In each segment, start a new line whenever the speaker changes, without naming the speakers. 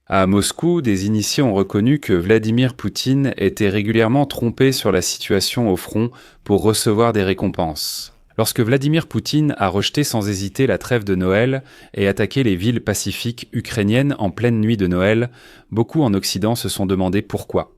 À Moscou, des initiés ont reconnu que Vladimir Poutine était régulièrement trompé sur la situation au front pour recevoir des récompenses. Lorsque Vladimir Poutine a rejeté sans hésiter la trêve de Noël et attaqué les villes pacifiques ukrainiennes en pleine nuit de Noël, beaucoup en Occident se sont demandé pourquoi.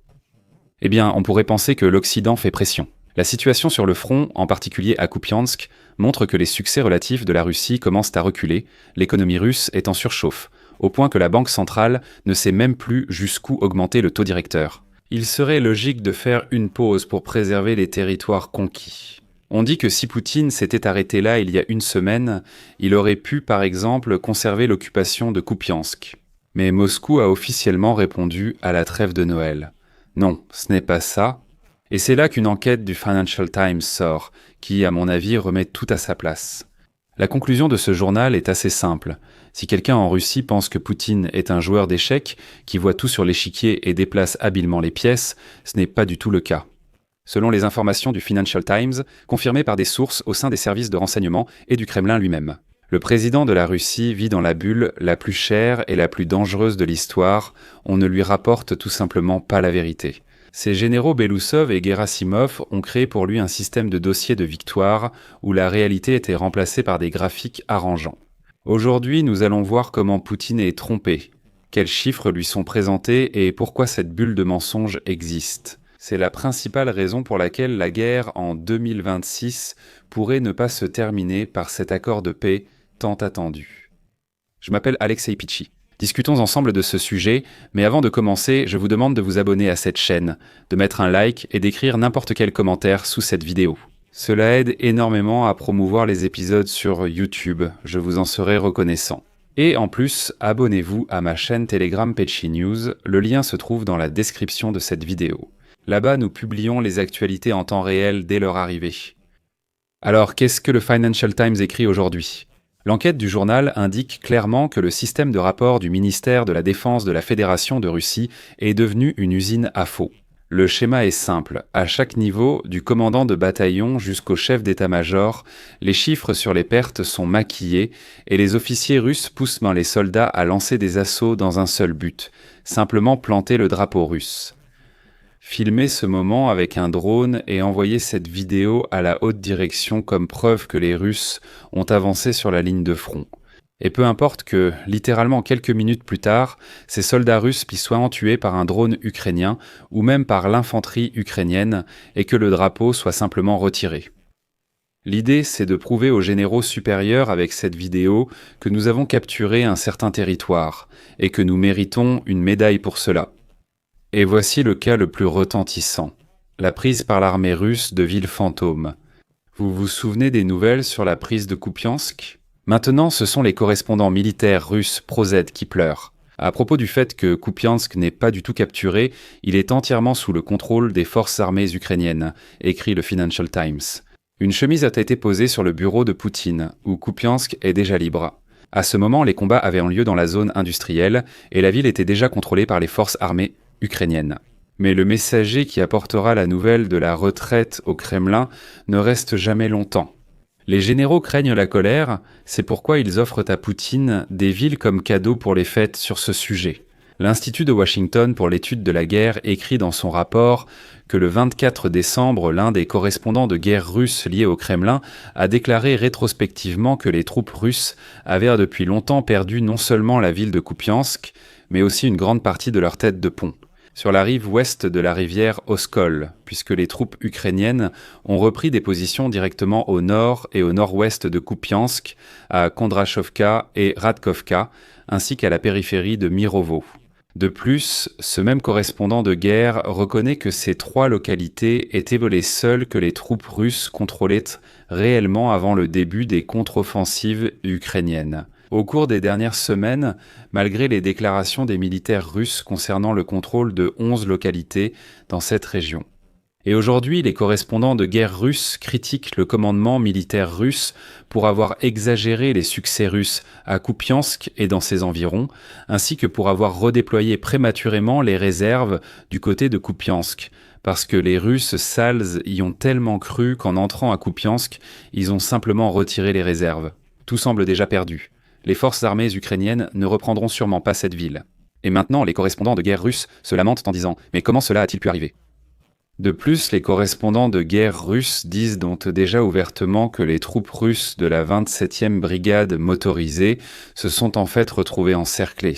Eh bien, on pourrait penser que l'Occident fait pression. La situation sur le front, en particulier à Kupiansk, montre que les succès relatifs de la Russie commencent à reculer, l'économie russe est en surchauffe, au point que la Banque centrale ne sait même plus jusqu'où augmenter le taux directeur. Il serait logique de faire une pause pour préserver les territoires conquis. On dit que si Poutine s'était arrêté là il y a une semaine, il aurait pu par exemple conserver l'occupation de Kupiansk. Mais Moscou a officiellement répondu à la trêve de Noël. Non, ce n'est pas ça. Et c'est là qu'une enquête du Financial Times sort, qui, à mon avis, remet tout à sa place. La conclusion de ce journal est assez simple. Si quelqu'un en Russie pense que Poutine est un joueur d'échecs qui voit tout sur l'échiquier et déplace habilement les pièces, ce n'est pas du tout le cas. Selon les informations du Financial Times, confirmées par des sources au sein des services de renseignement et du Kremlin lui-même, le président de la Russie vit dans la bulle la plus chère et la plus dangereuse de l'histoire, on ne lui rapporte tout simplement pas la vérité. Ces généraux Belousov et Gerasimov ont créé pour lui un système de dossiers de victoire où la réalité était remplacée par des graphiques arrangeants. Aujourd'hui, nous allons voir comment Poutine est trompé, quels chiffres lui sont présentés et pourquoi cette bulle de mensonges existe. C'est la principale raison pour laquelle la guerre en 2026 pourrait ne pas se terminer par cet accord de paix tant attendu. Je m'appelle Alexei Pichi. Discutons ensemble de ce sujet, mais avant de commencer, je vous demande de vous abonner à cette chaîne, de mettre un like et d'écrire n'importe quel commentaire sous cette vidéo. Cela aide énormément à promouvoir les épisodes sur YouTube, je vous en serai reconnaissant. Et en plus, abonnez-vous à ma chaîne Telegram Pechi News, le lien se trouve dans la description de cette vidéo. Là-bas, nous publions les actualités en temps réel dès leur arrivée. Alors, qu'est-ce que le Financial Times écrit aujourd'hui ? L'enquête du journal indique clairement que le système de rapport du ministère de la Défense de la Fédération de Russie est devenu une usine à faux. Le schéma est simple. À chaque niveau, du commandant de bataillon jusqu'au chef d'état-major, les chiffres sur les pertes sont maquillés et les officiers russes poussent les soldats à lancer des assauts dans un seul but, simplement planter le drapeau russe. Filmer ce moment avec un drone et envoyer cette vidéo à la haute direction comme preuve que les Russes ont avancé sur la ligne de front. Et peu importe que, littéralement quelques minutes plus tard, ces soldats russes soient tués par un drone ukrainien ou même par l'infanterie ukrainienne et que le drapeau soit simplement retiré. L'idée, c'est de prouver aux généraux supérieurs avec cette vidéo que nous avons capturé un certain territoire et que nous méritons une médaille pour cela. Et voici le cas le plus retentissant, la prise par l'armée russe de villes fantômes. Vous vous souvenez des nouvelles sur la prise de Kupiansk ? Maintenant, ce sont les correspondants militaires russes pro-Z qui pleurent. À propos du fait que Kupiansk n'est pas du tout capturé, il est entièrement sous le contrôle des forces armées ukrainiennes, écrit le Financial Times. Une chemise a été posée sur le bureau de Poutine, où Kupiansk est déjà libre. À ce moment, les combats avaient lieu dans la zone industrielle, et la ville était déjà contrôlée par les forces armées ukrainienne. Mais le messager qui apportera la nouvelle de la retraite au Kremlin ne reste jamais longtemps. Les généraux craignent la colère, c'est pourquoi ils offrent à Poutine des villes comme cadeau pour les fêtes sur ce sujet. L'Institut de Washington pour l'étude de la guerre écrit dans son rapport que le 24 décembre, l'un des correspondants de guerre russes liés au Kremlin a déclaré rétrospectivement que les troupes russes avaient depuis longtemps perdu non seulement la ville de Kupiansk, mais aussi une grande partie de leur tête de pont, sur la rive ouest de la rivière Oskol, puisque les troupes ukrainiennes ont repris des positions directement au nord et au nord-ouest de Kupiansk, à Kondrachovka et Radkovka, ainsi qu'à la périphérie de Mirovo. De plus, ce même correspondant de guerre reconnaît que ces trois localités étaient les seules que les troupes russes contrôlaient réellement avant le début des contre-offensives ukrainiennes. Au cours des dernières semaines, malgré les déclarations des militaires russes concernant le contrôle de 11 localités dans cette région. Et aujourd'hui, les correspondants de guerre russes critiquent le commandement militaire russe pour avoir exagéré les succès russes à Kupiansk et dans ses environs, ainsi que pour avoir redéployé prématurément les réserves du côté de Kupiansk, parce que les Russes sales y ont tellement cru qu'en entrant à Kupiansk, ils ont simplement retiré les réserves. Tout semble déjà perdu. Les forces armées ukrainiennes ne reprendront sûrement pas cette ville. Et maintenant, les correspondants de guerre russes se lamentent en disant « Mais comment cela a-t-il pu arriver ?» De plus, les correspondants de guerre russes disent donc déjà ouvertement que les troupes russes de la 27e brigade motorisée se sont en fait retrouvées encerclées.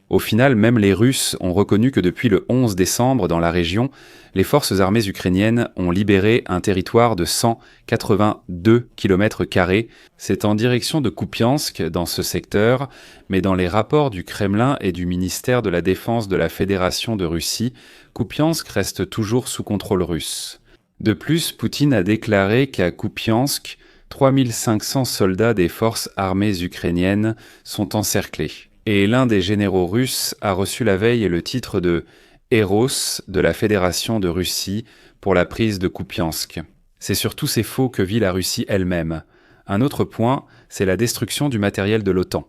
Au final, même les Russes ont reconnu que depuis le 11 décembre, dans la région, les forces armées ukrainiennes ont libéré un territoire de 182 km². C'est en direction de Kupiansk, dans ce secteur, mais dans les rapports du Kremlin et du ministère de la Défense de la Fédération de Russie, Kupiansk reste toujours sous contrôle russe. De plus, Poutine a déclaré qu'à Kupiansk, 3500 soldats des forces armées ukrainiennes sont encerclés. Et l'un des généraux russes a reçu la veille le titre de « Héros » de la Fédération de Russie pour la prise de Kupiansk. C'est sur tous ces faux que vit la Russie elle-même. Un autre point, c'est la destruction du matériel de l'OTAN.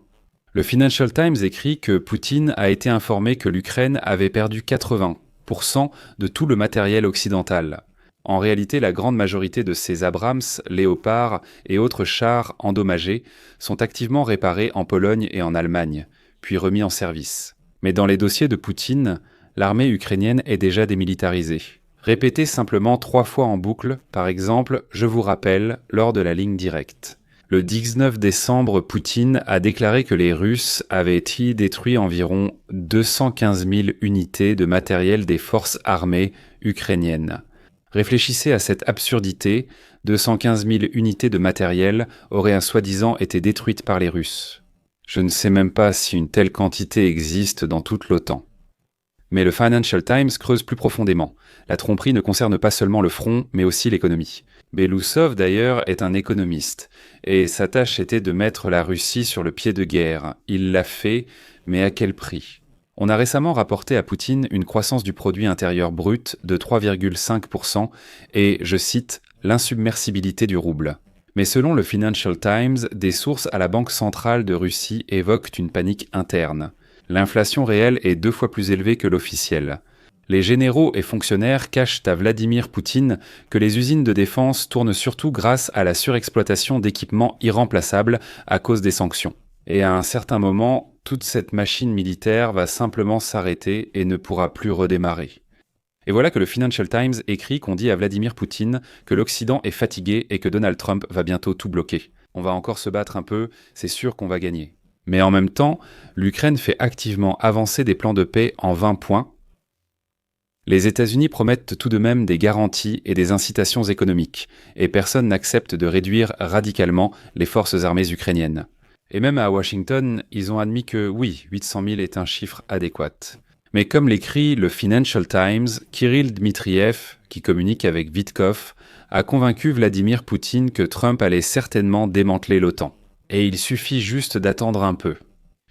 Le Financial Times écrit que Poutine a été informé que l'Ukraine avait perdu 80% de tout le matériel occidental. En réalité, la grande majorité de ces Abrams, Léopard et autres chars endommagés sont activement réparés en Pologne et en Allemagne, puis remis en service. Mais dans les dossiers de Poutine, l'armée ukrainienne est déjà démilitarisée. Répétez simplement 3 fois en boucle, par exemple, je vous rappelle, lors de la ligne directe. Le 19 décembre, Poutine a déclaré que les Russes avaient détruit environ 215 000 unités de matériel des forces armées ukrainiennes. Réfléchissez à cette absurdité, 215 000 unités de matériel auraient soi-disant été détruites par les Russes. Je ne sais même pas si une telle quantité existe dans toute l'OTAN. Mais le Financial Times creuse plus profondément. La tromperie ne concerne pas seulement le front, mais aussi l'économie. Belousov, d'ailleurs, est un économiste, et sa tâche était de mettre la Russie sur le pied de guerre. Il l'a fait, mais à quel prix ? On a récemment rapporté à Poutine une croissance du produit intérieur brut de 3,5% et, je cite, l'insubmersibilité du rouble. Mais selon le Financial Times, des sources à la Banque centrale de Russie évoquent une panique interne. L'inflation réelle est 2 fois plus élevée que l'officielle. Les généraux et fonctionnaires cachent à Vladimir Poutine que les usines de défense tournent surtout grâce à la surexploitation d'équipements irremplaçables à cause des sanctions. Et à un certain moment, toute cette machine militaire va simplement s'arrêter et ne pourra plus redémarrer. Et voilà que le Financial Times écrit qu'on dit à Vladimir Poutine que l'Occident est fatigué et que Donald Trump va bientôt tout bloquer. On va encore se battre un peu, c'est sûr qu'on va gagner. Mais en même temps, l'Ukraine fait activement avancer des plans de paix en 20 points. Les États-Unis promettent tout de même des garanties et des incitations économiques, et personne n'accepte de réduire radicalement les forces armées ukrainiennes. Et même à Washington, ils ont admis que oui, 800 000 est un chiffre adéquat. Mais comme l'écrit le Financial Times, Kirill Dmitriev, qui communique avec Witkoff, a convaincu Vladimir Poutine que Trump allait certainement démanteler l'OTAN. Et il suffit juste d'attendre un peu.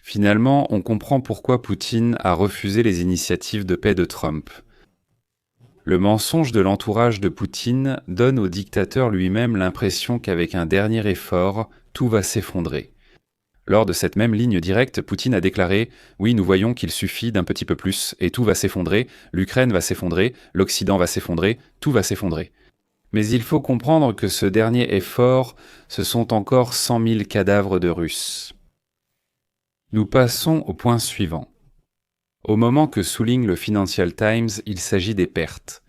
Finalement, on comprend pourquoi Poutine a refusé les initiatives de paix de Trump. Le mensonge de l'entourage de Poutine donne au dictateur lui-même l'impression qu'avec un dernier effort, tout va s'effondrer. Lors de cette même ligne directe, Poutine a déclaré « Oui, nous voyons qu'il suffit d'un petit peu plus et tout va s'effondrer, l'Ukraine va s'effondrer, l'Occident va s'effondrer, tout va s'effondrer. » Mais il faut comprendre que ce dernier effort, ce sont encore 100 000 cadavres de Russes. Nous passons au point suivant. Au moment que souligne le Financial Times, il s'agit des pertes.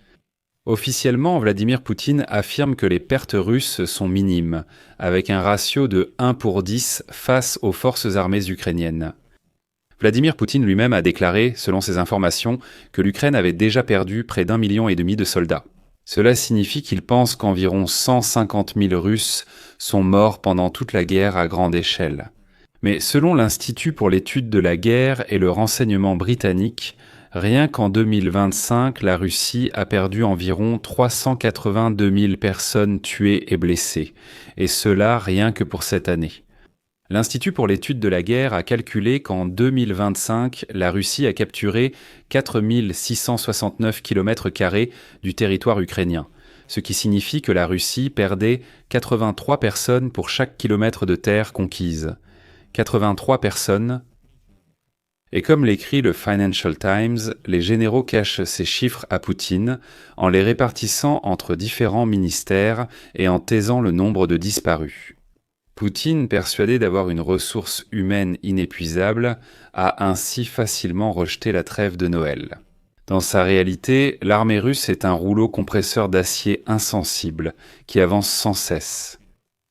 Officiellement, Vladimir Poutine affirme que les pertes russes sont minimes, avec un ratio de 1 pour 10 face aux forces armées ukrainiennes. Vladimir Poutine lui-même a déclaré, selon ses informations, que l'Ukraine avait déjà perdu près d'1,5 million de soldats. Cela signifie qu'il pense qu'environ 150 000 Russes sont morts pendant toute la guerre à grande échelle. Mais selon l'Institut pour l'étude de la guerre et le renseignement britannique, rien qu'en 2025, la Russie a perdu environ 382 000 personnes tuées et blessées, et cela rien que pour cette année. L'Institut pour l'étude de la guerre a calculé qu'en 2025, la Russie a capturé 4 669 km² du territoire ukrainien, ce qui signifie que la Russie perdait 83 personnes pour chaque kilomètre de terre conquise. 83 personnes. Et comme l'écrit le Financial Times, les généraux cachent ces chiffres à Poutine en les répartissant entre différents ministères et en taisant le nombre de disparus. Poutine, persuadé d'avoir une ressource humaine inépuisable, a ainsi facilement rejeté la trêve de Noël. Dans sa réalité, l'armée russe est un rouleau compresseur d'acier insensible qui avance sans cesse.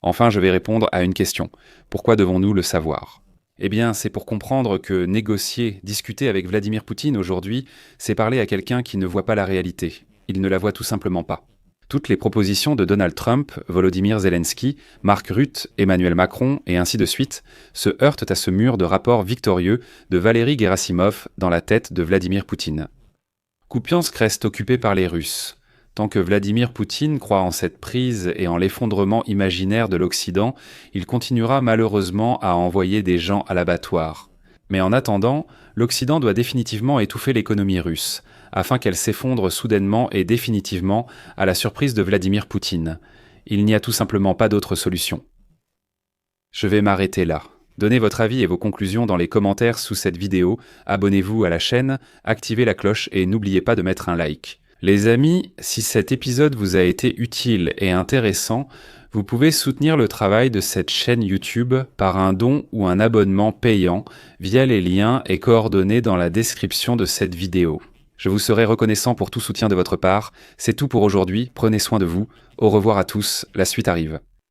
Enfin, je vais répondre à une question. Pourquoi devons-nous le savoir ? Eh bien, c'est pour comprendre que négocier, discuter avec Vladimir Poutine aujourd'hui, c'est parler à quelqu'un qui ne voit pas la réalité. Il ne la voit tout simplement pas. Toutes les propositions de Donald Trump, Volodymyr Zelensky, Mark Rutte, Emmanuel Macron et ainsi de suite se heurtent à ce mur de rapports victorieux de Valéry Gerasimov dans la tête de Vladimir Poutine. Kupiansk reste occupé par les Russes. Tant que Vladimir Poutine croit en cette prise et en l'effondrement imaginaire de l'Occident, il continuera malheureusement à envoyer des gens à l'abattoir. Mais en attendant, l'Occident doit définitivement étouffer l'économie russe, afin qu'elle s'effondre soudainement et définitivement à la surprise de Vladimir Poutine. Il n'y a tout simplement pas d'autre solution. Je vais m'arrêter là. Donnez votre avis et vos conclusions dans les commentaires sous cette vidéo, abonnez-vous à la chaîne, activez la cloche et n'oubliez pas de mettre un like. Les amis, si cet épisode vous a été utile et intéressant, vous pouvez soutenir le travail de cette chaîne YouTube par un don ou un abonnement payant via les liens et coordonnées dans la description de cette vidéo. Je vous serai reconnaissant pour tout soutien de votre part. C'est tout pour aujourd'hui, prenez soin de vous. Au revoir à tous, la suite arrive.